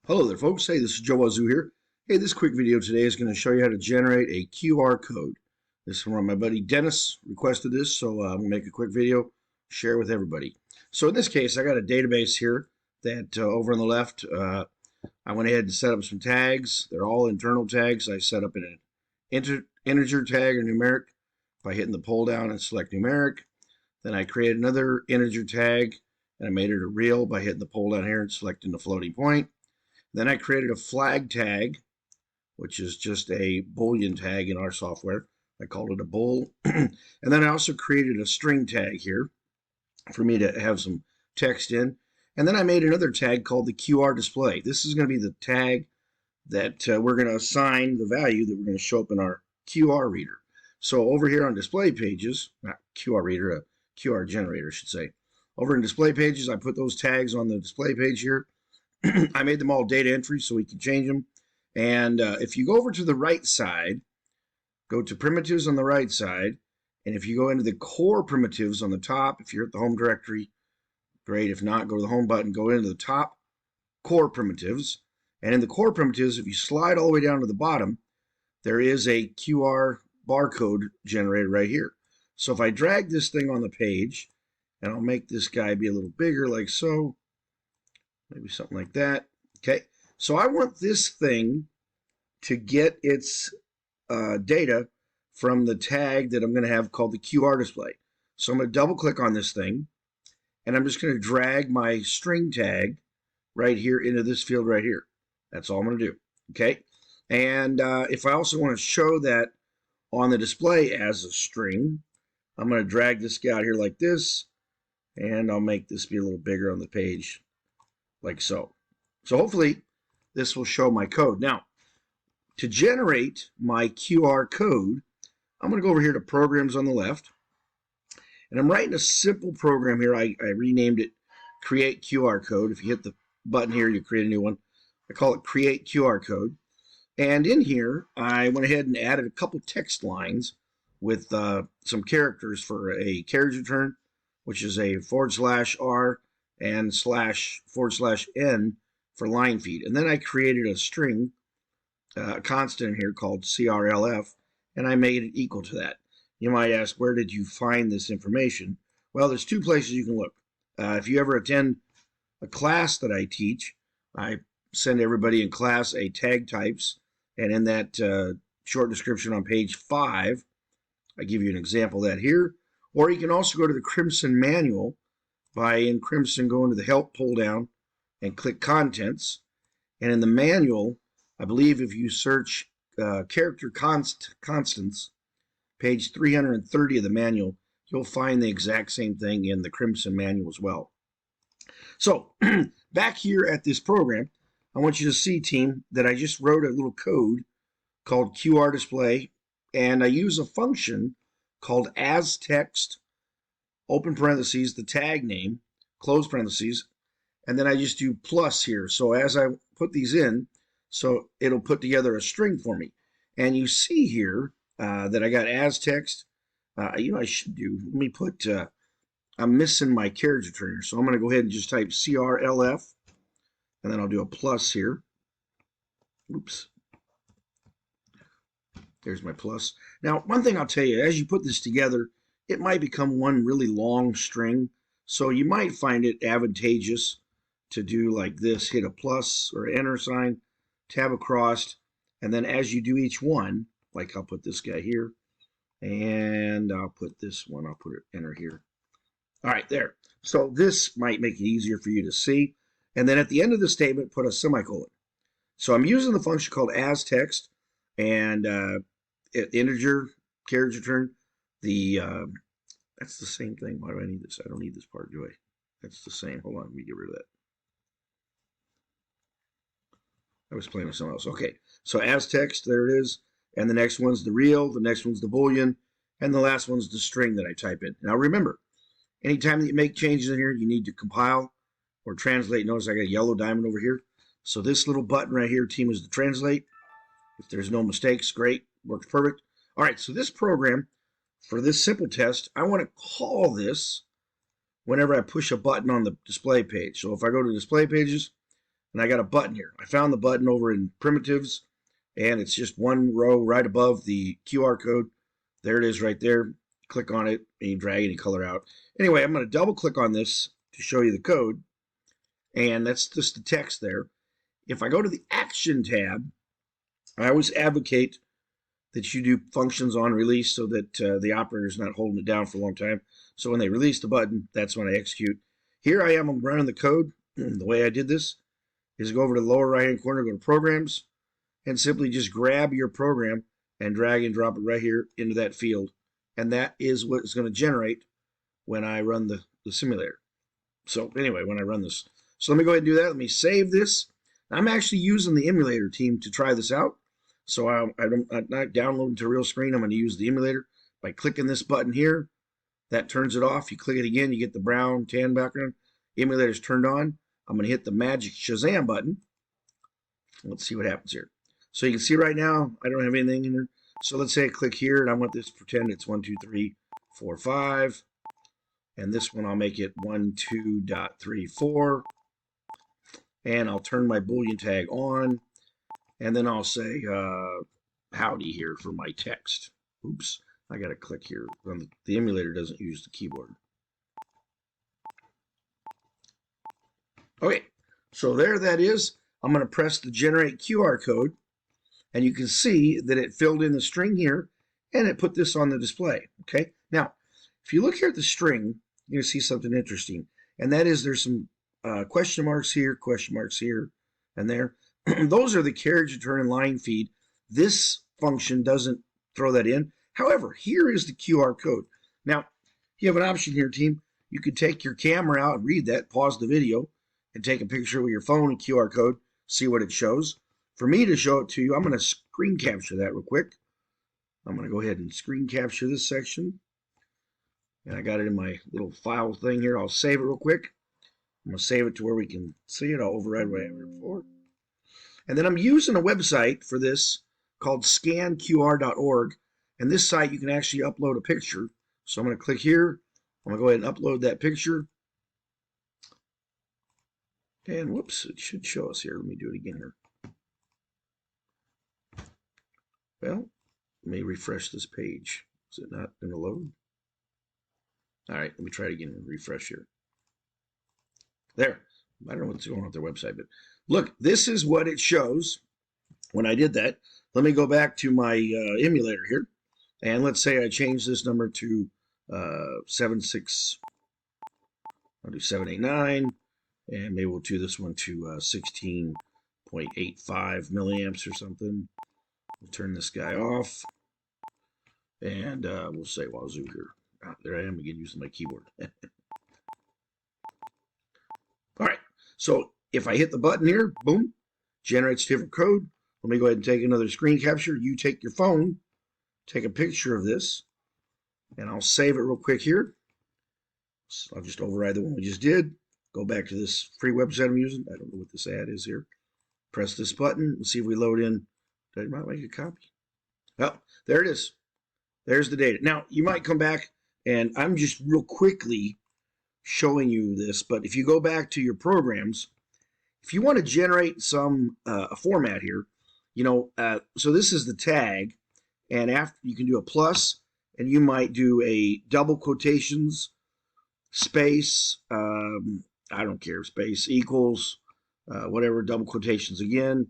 Hello there, folks. Hey, this is Joe Wazoo here. Hey, this quick video today is going to show you how to generate a QR code. This is from my buddy Dennis requested this, so I'm going to make a quick video, share with everybody. So in this case, I got a database here that over on the left, I went ahead and set up some tags. They're all internal tags. I set up an integer tag or numeric by hitting the pull down and select numeric. Then I created another integer tag, and I made it a real by hitting the pull down here and selecting the floating point. Then I created a flag tag, which is just a Boolean tag in our software. I called it a bool. And then I also created a string tag here for me to have some text in. And then I made another tag called the QR display. This is going to be the tag that we're going to assign the value that we're going to show up in our QR reader. So over here on display pages, not QR reader, a QR generator, I should say. Over in display pages, I put those tags on the display page here. I made them all data entry so we can change them. And if you go over to the right side, go to primitives on the right side, and if you go into the core primitives on the top, if you're at the home directory, great. If not, go to the home button, go into the top core primitives. And in the core primitives, if you slide all the way down to the bottom, there is a QR barcode generator right here. So if I drag this thing on the page, and I'll make this guy be a little bigger like so, maybe something like that. Okay, so I want this thing to get its data from the tag that I'm going to have called the QR display. So I'm going to double click on this thing, and I'm just going to drag my string tag right here into this field right here. That's all I'm going to do. Okay, and if I also want to show that on the display as a string, I'm going to drag this guy out here like this, and I'll make this be a little bigger on the page like so. So hopefully this will show my code. Now, to generate my QR code, I'm going to go over here to programs on the left, and I'm writing a simple program here. I renamed it Create QR Code. If you hit the button here, you create a new one. I call it Create QR Code. And in here, I went ahead and added a couple text lines with some characters for a carriage return, which is a /R and //n for line feed. And then I created a string, a constant here called CRLF, and I made it equal to that. You might ask, where did you find this information? Well, there's two places you can look. If you ever attend a class that I teach, I send everybody in class a tag types, and in that short description on page 5, I give you an example of that here. Or you can also go to the Crimson manual by, in Crimson, go into the Help pull down and click Contents. And in the manual, I believe if you search character constants, page 330 of the manual, you'll find the exact same thing in the Crimson manual as well. So back here at this program, I want you to see, team, that I just wrote a little code called QR display, and I use a function called as text, open parentheses, the tag name, close parentheses, and then I just do plus here. So as I put these in, so it'll put together a string for me. And you see here that I got as text. I should do, let me put, I'm missing my carriage returner. So I'm going to go ahead and just type CRLF, and then I'll do a plus here. Oops. There's my plus. Now, one thing I'll tell you, as you put this together, it might become one really long string. So you might find it advantageous to do like this, hit a plus or enter sign, tab across, and then as you do each one, like I'll put this guy here, and I'll put this one, I'll put it enter here. All right, there. So this might make it easier for you to see. And then at the end of the statement, put a semicolon. So I'm using the function called as text, and integer, carriage return. That's the same thing. Why do I need this? I don't need this part, do I? That's the same. Hold on, let me get rid of that. I was playing with something else. Okay, so as text, there it is. And the next one's the real, the next one's the Boolean, and the last one's the string that I type in. Now remember, anytime that you make changes in here, you need to compile or translate. Notice I got a yellow diamond over here. So this little button right here, team, is to translate. If there's no mistakes, great, works perfect. All right, so this program, for this simple test, I want to call this whenever I push a button on the display page. So if I go to display pages, and I got a button here. I found the button over in primitives, and it's just one row right above the QR code. There it is right there. Click on it, and you drag any color out. Anyway, I'm going to double click on this to show you the code, and that's just the text there. If I go to the Action tab, I always advocate that you do functions on release so that the operator is not holding it down for a long time. So when they release the button, that's when I execute. Here I am, I'm running the code. The way I did this is go over to the lower right-hand corner, go to Programs, and simply just grab your program and drag and drop it right here into that field. And that is what it's going to generate when I run the simulator. So anyway, when I run this. So let me go ahead and do that. Let me save this. I'm actually using the emulator team to try this out. So I'm not downloading to real screen. I'm going to use the emulator by clicking this button here. That turns it off. You click it again, you get the brown tan background. Emulator's turned on. I'm going to hit the magic Shazam button. Let's see what happens here. So you can see right now, I don't have anything in there. So let's say I click here, and I want this to pretend it's 1, 2, 3, 4, 5. And this one I'll make it 12.34. And I'll turn my Boolean tag on. And then I'll say howdy here for my text. Oops, I got to click here. The emulator doesn't use the keyboard. Okay, so there that is. I'm going to press the generate QR code, and you can see that it filled in the string here, and it put this on the display. Okay, now if you look here at the string, you're going to see something interesting, and that is there's some question marks here, and there. Those are the carriage return and line feed. This function doesn't throw that in. However, here is the QR code. Now, you have an option here, team. You could take your camera out and read that, pause the video, and take a picture with your phone and QR code, see what it shows. For me to show it to you, I'm going to screen capture that real quick. I'm going to go ahead and screen capture this section. And I got it in my little file thing here. I'll save it real quick. I'm going to save it to where we can see it. I'll override what I have here before. And then I'm using a website for this called scanqr.org. And this site, you can actually upload a picture. So I'm going to click here. I'm going to go ahead and upload that picture. And whoops, it should show us here. Let me do it again here. Well, let me refresh this page. Is it not going to load? All right, let me try it again and refresh here. There. I don't know what's going on with their website, but look, this is what it shows when I did that. Let me go back to my emulator here, and let's say I change this number to 789, and maybe we'll do this one to 16.85 milliamps or something. We'll turn this guy off, and we'll say Wazoo here. Ah, there I am again using my keyboard. All right. So if I hit the button here, boom, generates different code. Let me go ahead and take another screen capture. You take your phone, take a picture of this, and I'll save it real quick here. So I'll just override the one we just did. Go back to this free website I'm using. I don't know what this ad is here. Press this button and see if we load in. Did I not make a copy? Oh, there it is. There's the data. Now, you might come back, and I'm just real quickly showing you this, but if you go back to your programs, if you want to generate some a format here, you know, so this is the tag, and after you can do a plus, and you might do a double quotations, space, I don't care, space equals, whatever, double quotations again,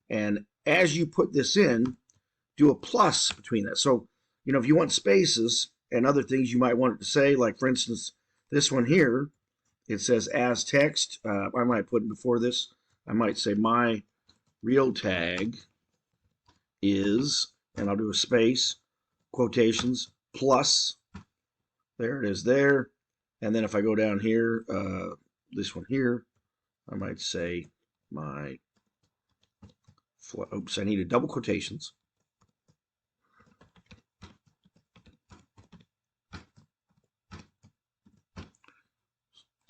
and as you put this in, do a plus between that. So, you know, if you want spaces and other things you might want it to say, like for instance, this one here, it says as text. I might put in before this, I might say my real tag is, and I'll do a space, quotations, plus, there it is there. And then if I go down here, this one here, I might say my, oops, I needed double quotations.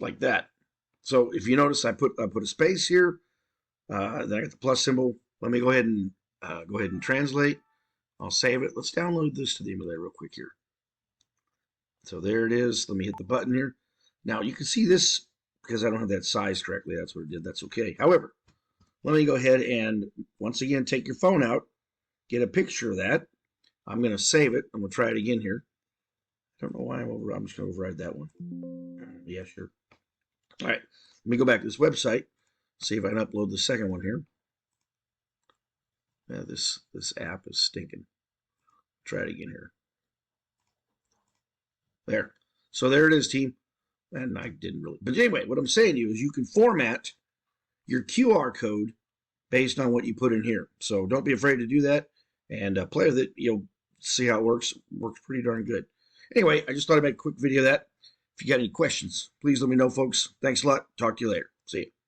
Like that. So if you notice, I put a space here. Then I got the plus symbol. Let me go ahead and translate. I'll save it. Let's download this to the emulator real quick here. So there it is. Let me hit the button here. Now you can see this because I don't have that size correctly. That's what it did. That's okay. However, let me go ahead and once again take your phone out, get a picture of that. I'm going to save it. I'm going to try it again here. I don't know why I'm just going to override that one. Yeah, sure. All right, let me go back to this website, see if I can upload the second one here. Yeah, this app is stinking. Try it again here. There. So there it is, team. And I didn't really. But anyway, what I'm saying to you is you can format your QR code based on what you put in here. So don't be afraid to do that and play with it. You'll see how it works. Works pretty darn good. Anyway, I just thought I'd make a quick video of that. If you got any questions, please let me know, folks. Thanks a lot. Talk to you later. See you.